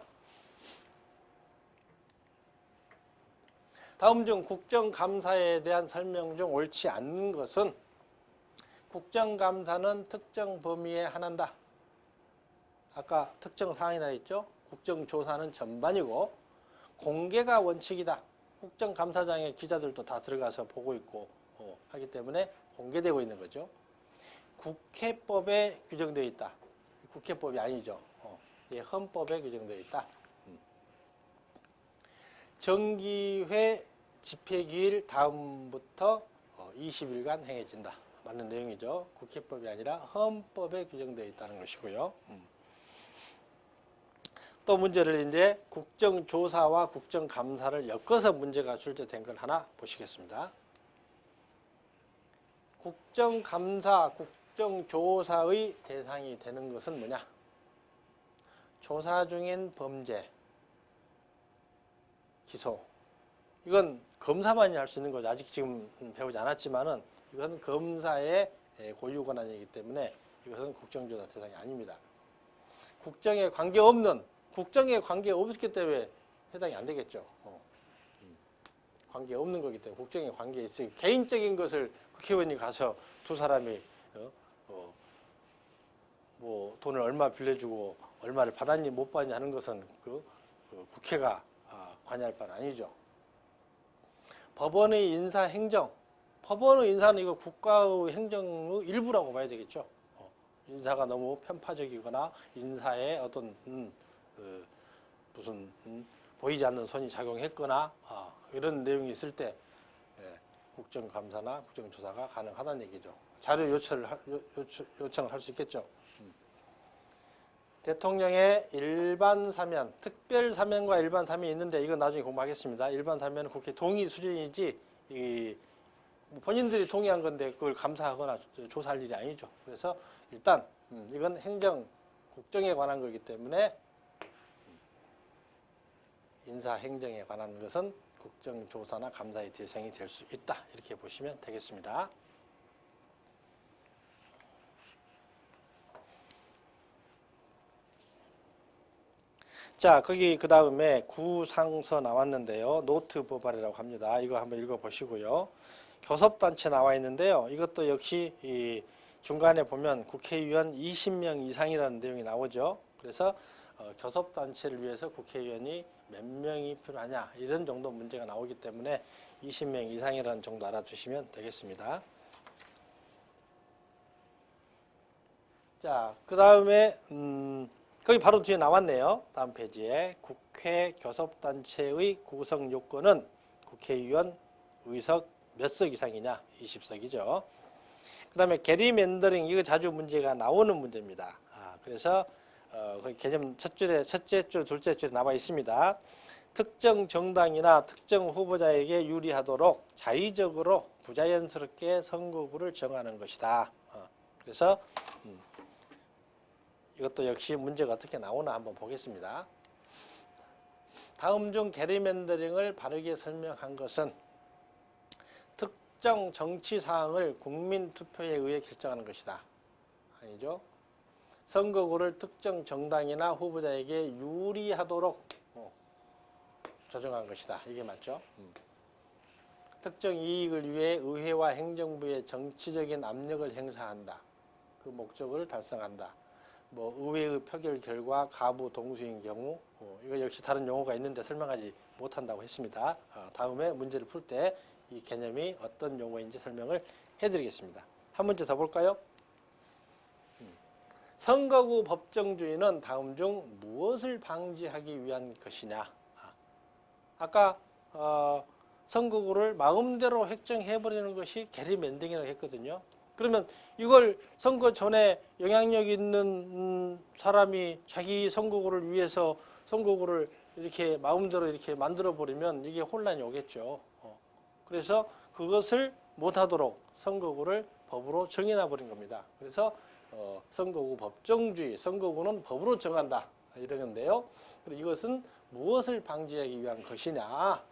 다음 중 국정감사에 대한 설명 중 옳지 않는 것은 국정감사는 특정 범위에 한한다. 아까 특정 사항이라 했죠. 국정조사는 전반이고 공개가 원칙이다. 국정감사장에 기자들도 다 들어가서 보고 있고 하기 때문에 공개되고 있는 거죠. 국회법에 규정되어 있다. 국회법이 아니죠. 헌법에 규정되어 있다. 정기회 집회기일 다음부터 20일간 행해진다. 맞는 내용이죠. 국회법이 아니라 헌법에 규정되어 있다는 것이고요. 또 문제를 이제 국정조사와 국정감사를 엮어서 문제가 출제된 걸 하나 보시겠습니다. 국정감사, 국정조사의 대상이 되는 것은 뭐냐? 조사 중인 범죄, 기소. 이건 검사만이 할 수 있는 거죠. 아직 지금 배우지 않았지만은 이건 검사의 고유 권한이기 때문에 이것은 국정조사 대상이 아닙니다. 국정에 관계 없기 때문에 해당이 안 되겠죠. 관계 없는 거기 때문에 국정에 관계 있으니 개인적인 것을 국회의원이 가서 두 사람이 뭐 돈을 얼마 빌려주고 얼마를 받았니 못 받니 하는 것은 그 국회가 관여할 바는 아니죠. 법원의 인사 행정, 법원의 인사는 이거 국가의 행정의 일부라고 봐야 되겠죠. 인사가 너무 편파적이거나 인사에 어떤 무슨 보이지 않는 손이 작용했거나 이런 내용이 있을 때 국정감사나 국정조사가 가능하다는 얘기죠. 자료 요청을 할 수 있겠죠. 대통령의 일반 사면, 특별 사면과 일반 사면이 있는데 이건 나중에 공부하겠습니다. 일반 사면은 국회 동의 수준이지 본인들이 동의한 건데 그걸 감사하거나 조사할 일이 아니죠. 그래서 일단 이건 행정, 국정에 관한 거기 때문에 인사 행정에 관한 것은 국정조사나 감사의 대상이 될 수 있다. 이렇게 보시면 되겠습니다. 자, 거기 그 다음에 구상서 나왔는데요. 노트 법안이라고 합니다. 이거 한번 읽어보시고요. 교섭단체 나와 있는데요. 이것도 역시 이 중간에 보면 국회의원 20명 이상이라는 내용이 나오죠. 그래서 교섭단체를 위해서 국회의원이 몇 명이 필요하냐 이런 정도 문제가 나오기 때문에 20명 이상이라는 정도 알아두시면 되겠습니다. 자, 그 다음에 거기 바로 뒤에 나왔네요. 다음 페이지에 국회 교섭단체의 구성 요건은 국회의원 의석 몇 석 이상이냐? 20석이죠. 그 다음에 게리맨더링, 이거 자주 문제가 나오는 문제입니다. 그래서 거기 개념 첫째 줄, 둘째 줄에 나와 있습니다. 특정 정당이나 특정 후보자에게 유리하도록 자의적으로 부자연스럽게 선거구를 정하는 것이다. 그래서 이것도 역시 문제가 어떻게 나오나 한번 보겠습니다. 다음 중 게리맨더링을 바르게 설명한 것은 특정 정치 사항을 국민 투표에 의해 결정하는 것이다. 아니죠? 선거구를 특정 정당이나 후보자에게 유리하도록 조정한 것이다. 이게 맞죠? 특정 이익을 위해 의회와 행정부의 정치적인 압력을 행사한다. 그 목적을 달성한다. 뭐 의회의 표결 결과 가부 동수인 경우 이거 역시 다른 용어가 있는데 설명하지 못한다고 했습니다. 다음에 문제를 풀 때 이 개념이 어떤 용어인지 설명을 해드리겠습니다. 한 문제 더 볼까요? 선거구 법정주의는 다음 중 무엇을 방지하기 위한 것이냐? 아까 선거구를 마음대로 획정해버리는 것이 게리맨더링이라고 했거든요. 그러면 이걸 선거 전에 영향력 있는 사람이 자기 선거구를 위해서 선거구를 이렇게 마음대로 이렇게 만들어버리면 이게 혼란이 오겠죠. 그래서 그것을 못하도록 선거구를 법으로 정해놔버린 겁니다. 그래서 선거구 법정주의, 선거구는 법으로 정한다 이러는데요. 이것은 무엇을 방지하기 위한 것이냐?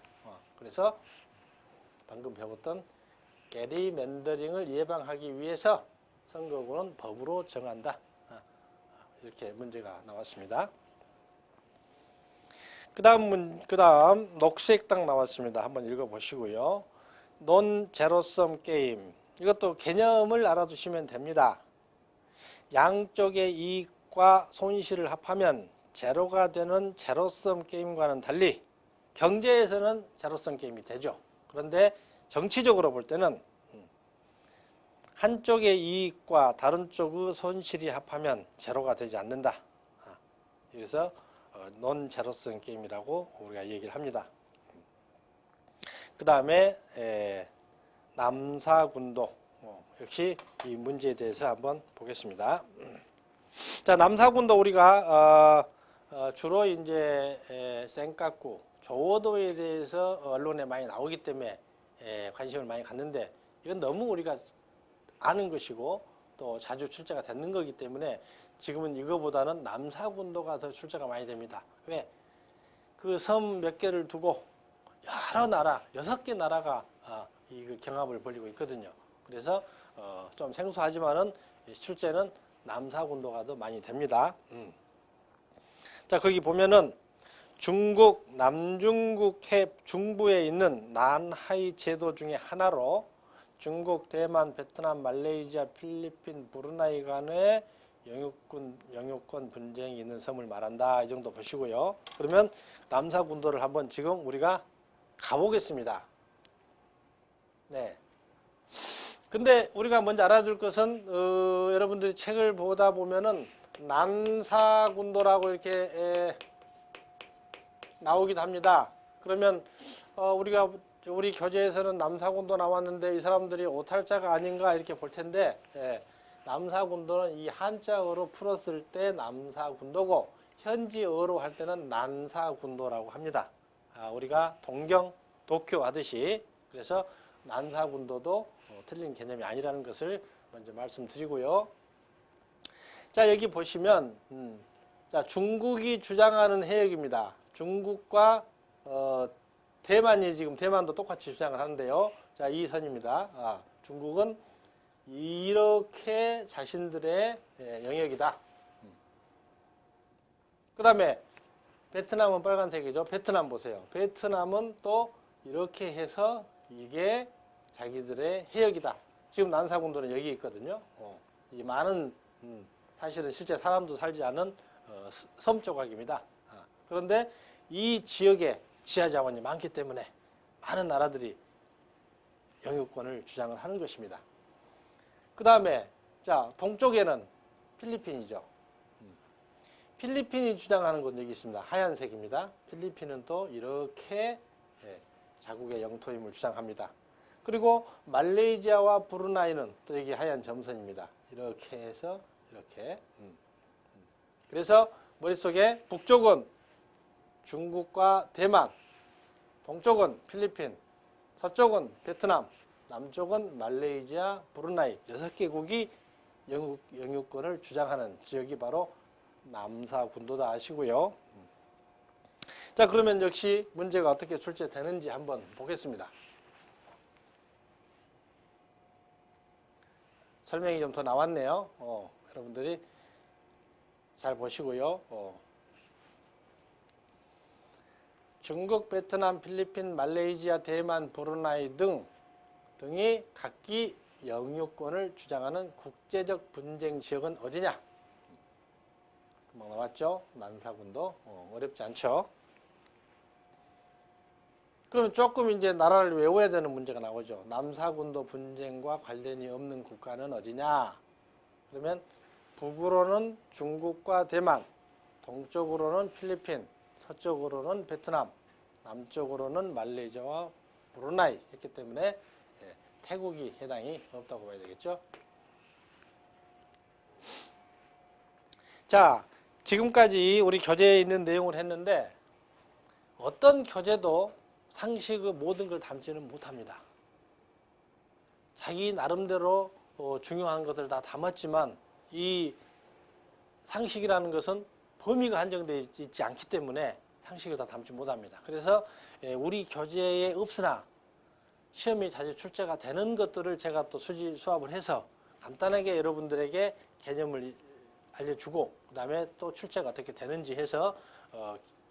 그래서 방금 배웠던 게리맨더링을 예방하기 위해서 선거구는 법으로 정한다. 이렇게 문제가 나왔습니다. 그 다음 녹색 딱 나왔습니다. 한번 읽어보시고요. 논 제로섬 게임, 이것도 개념을 알아두시면 됩니다. 양쪽의 이익과 손실을 합하면 제로가 되는 제로섬 게임과는 달리 경제에서는 제로섬 게임이 되죠. 그런데 정치적으로 볼 때는 한쪽의 이익과 다른 쪽의 손실이 합하면 제로가 되지 않는다. 그래서 논 제로섬 게임이라고 우리가 얘기를 합니다. 그 다음에 남사군도, 역시 이 문제에 대해서 한번 보겠습니다. 자, 남사군도 우리가 주로 이제 쌩까꾸, 조어도에 대해서 언론에 많이 나오기 때문에 관심을 많이 갖는데 이건 너무 우리가 아는 것이고 또 자주 출제가 되는 거기 때문에 지금은 이거보다는 남사군도가 더 출제가 많이 됩니다. 왜? 그 섬 몇 개를 두고 여러 나라, 6개 나라가 이 경합을 벌이고 있거든요. 그래서 좀 생소하지만은 출제는 남사군도가 더 많이 됩니다. 자, 거기 보면은 중국, 남중국 해 중부에 있는 난하이 제도 중에 하나로 중국, 대만, 베트남, 말레이시아, 필리핀, 브루나이 간의 영유권 분쟁이 있는 섬을 말한다. 이 정도 보시고요. 그러면 남사군도를 한번 지금 우리가 가보겠습니다. 네. 근데 우리가 먼저 알아둘 것은 여러분들이 책을 보다 보면은 난사군도라고 이렇게 나오기도 합니다. 그러면 우리 교재에서는 남사군도 나왔는데 이 사람들이 오탈자가 아닌가 이렇게 볼 텐데 남사군도는 이 한자어로 풀었을 때 남사군도고 현지어로 할 때는 난사군도라고 합니다. 우리가 동경, 도쿄 하듯이 그래서 난사군도도 틀린 개념이 아니라는 것을 먼저 말씀드리고요. 자, 여기 보시면 자, 중국이 주장하는 해역입니다. 중국과 대만이 지금 대만도 똑같이 주장을 하는데요. 자, 이 선입니다. 중국은 이렇게 자신들의 영역이다. 그 다음에 베트남은 빨간색이죠. 베트남 보세요. 베트남은 또 이렇게 해서 이게 자기들의 해역이다. 지금 난사군도는 여기 있거든요. 이 많은 사실은 실제 사람도 살지 않은 섬 조각입니다. 그런데 이 지역에 지하자원이 많기 때문에 많은 나라들이 영유권을 주장을 하는 것입니다. 그 다음에 자, 동쪽에는 필리핀이죠. 필리핀이 주장하는 건 여기 있습니다. 하얀색입니다. 필리핀은 또 이렇게 자국의 영토임을 주장합니다. 그리고 말레이시아와 브루나이는 또 여기 하얀 점선입니다. 이렇게 해서 이렇게. 그래서 머릿속에 북쪽은 중국과 대만, 동쪽은 필리핀, 서쪽은 베트남, 남쪽은 말레이시아, 브루나이 6개국이 영유권을 주장하는 지역이 바로 남사군도다 아시고요. 자, 그러면 역시 문제가 어떻게 출제되는지 한번 보겠습니다. 설명이 좀 더 나왔네요. 여러분들이 잘 보시고요. 중국, 베트남, 필리핀, 말레이시아, 대만, 브루나이 등이 각기 영유권을 주장하는 국제적 분쟁 지역은 어디냐? 금방 나왔죠? 난사군도. 어렵지 않죠? 그러면 조금 이제 나라를 외워야 되는 문제가 나오죠. 남사군도 분쟁과 관련이 없는 국가는 어디냐? 그러면 북으로는 중국과 대만, 동쪽으로는 필리핀, 서쪽으로는 베트남, 남쪽으로는 말레이시아와 브루나이 했기 때문에 태국이 해당이 없다고 봐야 되겠죠. 자, 지금까지 우리 교재에 있는 내용을 했는데 어떤 교재도 상식의 모든 걸 담지는 못합니다. 자기 나름대로 중요한 것을 다 담았지만 이 상식이라는 것은 범위가 한정되어 있지 않기 때문에 상식을 다 담지 못합니다. 그래서 우리 교재에 없으나 시험이 자주 출제가 되는 것들을 제가 또 수합을 해서 간단하게 여러분들에게 개념을 알려주고 그 다음에 또 출제가 어떻게 되는지 해서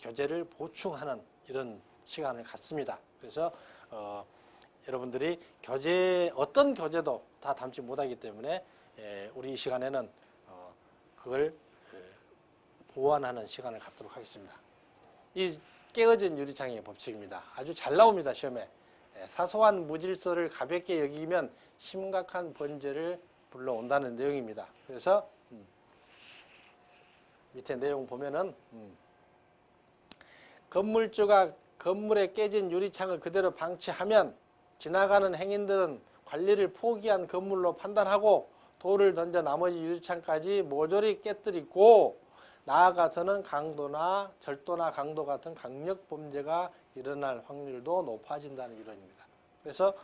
교재를 보충하는 이런 시간을 갖습니다. 그래서 여러분들이 어떤 교재도 다 담지 못하기 때문에 우리 이 시간에는 그걸 보완하는 시간을 갖도록 하겠습니다. 이 깨어진 유리창의 법칙입니다. 아주 잘 나옵니다. 시험에. 사소한 무질서를 가볍게 여기면 심각한 번제를 불러온다는 내용입니다. 그래서 밑에 내용 보면은 건물주가 건물에 깨진 유리창을 그대로 방치하면 지나가는 행인들은 관리를 포기한 건물로 판단하고 돌을 던져 나머지 유리창까지 모조리 깨뜨리고 나아가서는 강도나 절도나 강도 같은 강력 범죄가 일어날 확률도 높아진다는 이론입니다. 그래서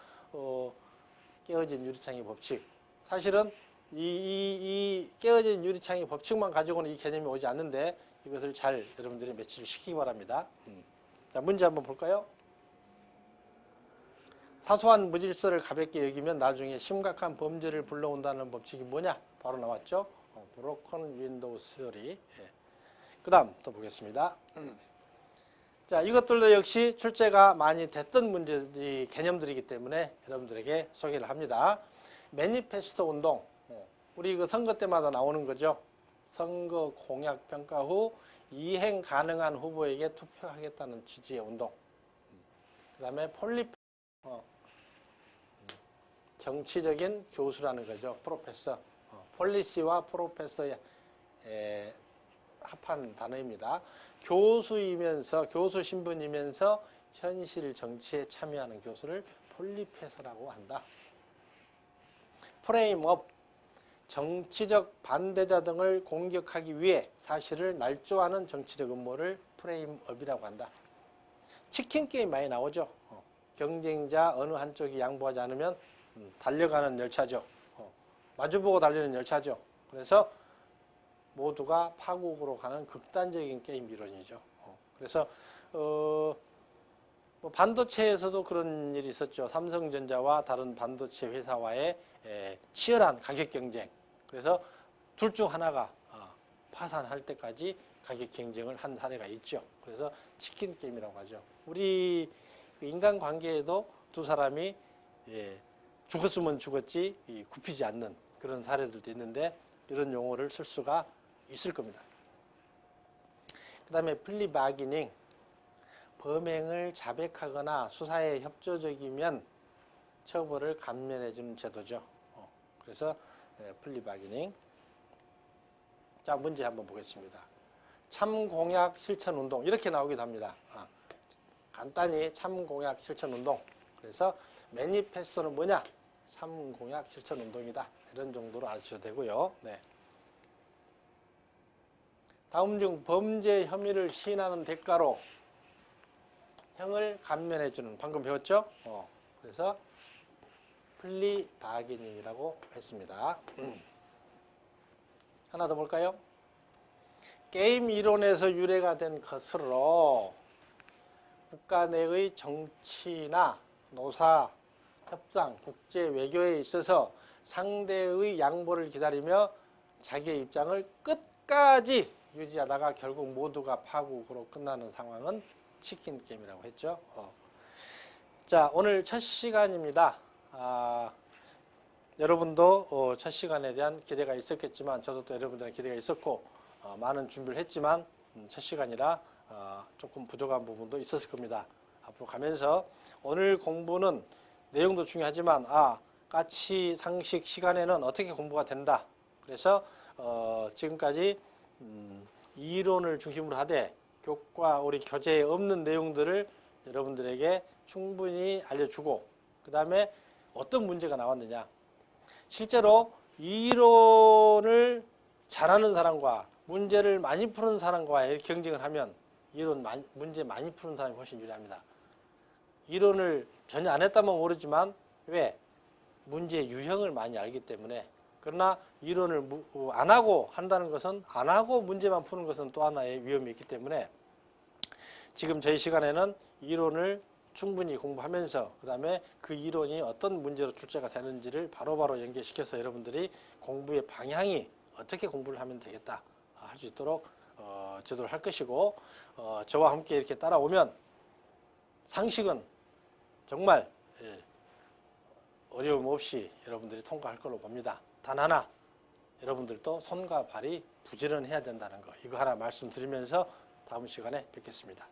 깨어진 유리창의 법칙 사실은 이 깨어진 유리창의 법칙만 가지고는 이 개념이 오지 않는데 이것을 잘 여러분들이 매치를 시키기 바랍니다. 자, 문제 한번 볼까요? 사소한 무질서를 가볍게 여기면 나중에 심각한 범죄를 불러온다는 법칙이 뭐냐? 바로 나왔죠. 브로큰 윈도우 시어리. 예. 그 다음 또 보겠습니다. 자, 이것들도 역시 출제가 많이 됐던 문제, 개념들이기 때문에 여러분들에게 소개를 합니다. 매니페스토 운동. 우리 그 선거 때마다 나오는 거죠. 선거 공약 평가 후 이행 가능한 후보에게 투표하겠다는 취지의 운동. 그 다음에 정치적인 교수라는 거죠. 프로페서. 폴리시와 프로페서의 합한 단어입니다. 교수이면서 교수 신분이면서 현실 정치에 참여하는 교수를 폴리페서라고 한다. 프레임업, 정치적 반대자 등을 공격하기 위해 사실을 날조하는 정치적 음모를 프레임업이라고 한다. 치킨 게임 많이 나오죠. 경쟁자 어느 한쪽이 양보하지 않으면 달려가는 열차죠. 마주보고 달리는 열차죠. 그래서 모두가 파국으로 가는 극단적인 게임 이론이죠. 그래서 뭐 반도체에서도 그런 일이 있었죠. 삼성전자와 다른 반도체 회사와의 치열한 가격 경쟁. 그래서 둘 중 하나가 파산할 때까지 가격 경쟁을 한 사례가 있죠. 그래서 치킨 게임이라고 하죠. 우리 인간 관계에도 두 사람이 죽었으면 죽었지 굽히지 않는 그런 사례들도 있는데 이런 용어를 쓸 수가 있을 겁니다. 그 다음에 플리바기닝, 범행을 자백하거나 수사에 협조적이면 처벌을 감면해주는 제도죠. 그래서 플리바기닝. 자, 문제 한번 보겠습니다. 참공약 실천운동 이렇게 나오기도 합니다. 간단히 참공약 실천운동. 그래서 매니페스토는 뭐냐? 참공약 실천운동이다. 이런 정도로 아셔도 되고요. 네. 다음 중 범죄 혐의를 시인하는 대가로 형을 감면해주는, 방금 배웠죠? 그래서 플리바기닝이라고 했습니다. 하나 더 볼까요? 게임 이론에서 유래가 된 것으로 국가 내의 정치나 노사, 협상, 국제 외교에 있어서 상대의 양보를 기다리며 자기의 입장을 끝까지 유지하다가 결국 모두가 파국으로 끝나는 상황은 치킨 게임이라고 했죠. 자, 오늘 첫 시간입니다. 여러분도 첫 시간에 대한 기대가 있었겠지만 저도 또 여러분들의 기대가 있었고 많은 준비를 했지만 첫 시간이라 조금 부족한 부분도 있었을 겁니다. 앞으로 가면서 오늘 공부는 내용도 중요하지만 가치 상식 시간에는 어떻게 공부가 된다. 그래서 지금까지 이론을 중심으로 하되 교과 우리 교재에 없는 내용들을 여러분들에게 충분히 알려주고 그 다음에 어떤 문제가 나왔느냐. 실제로 이론을 잘하는 사람과 문제를 많이 푸는 사람과의 경쟁을 하면 문제 많이 푸는 사람이 훨씬 유리합니다. 이론을 전혀 안 했다면 모르지만 왜? 문제의 유형을 많이 알기 때문에. 그러나 이론을 안 하고 한다는 것은 안 하고 문제만 푸는 것은 또 하나의 위험이 있기 때문에 지금 저희 시간에는 이론을 충분히 공부하면서 그 다음에 그 이론이 어떤 문제로 출제가 되는지를 바로바로 연계시켜서 여러분들이 공부의 방향이 어떻게 공부를 하면 되겠다 할 수 있도록 지도를 할 것이고 저와 함께 이렇게 따라오면 상식은 정말 어려움 없이 여러분들이 통과할 걸로 봅니다. 단 하나, 여러분들도 손과 발이 부지런해야 된다는 거 이거 하나 말씀드리면서 다음 시간에 뵙겠습니다.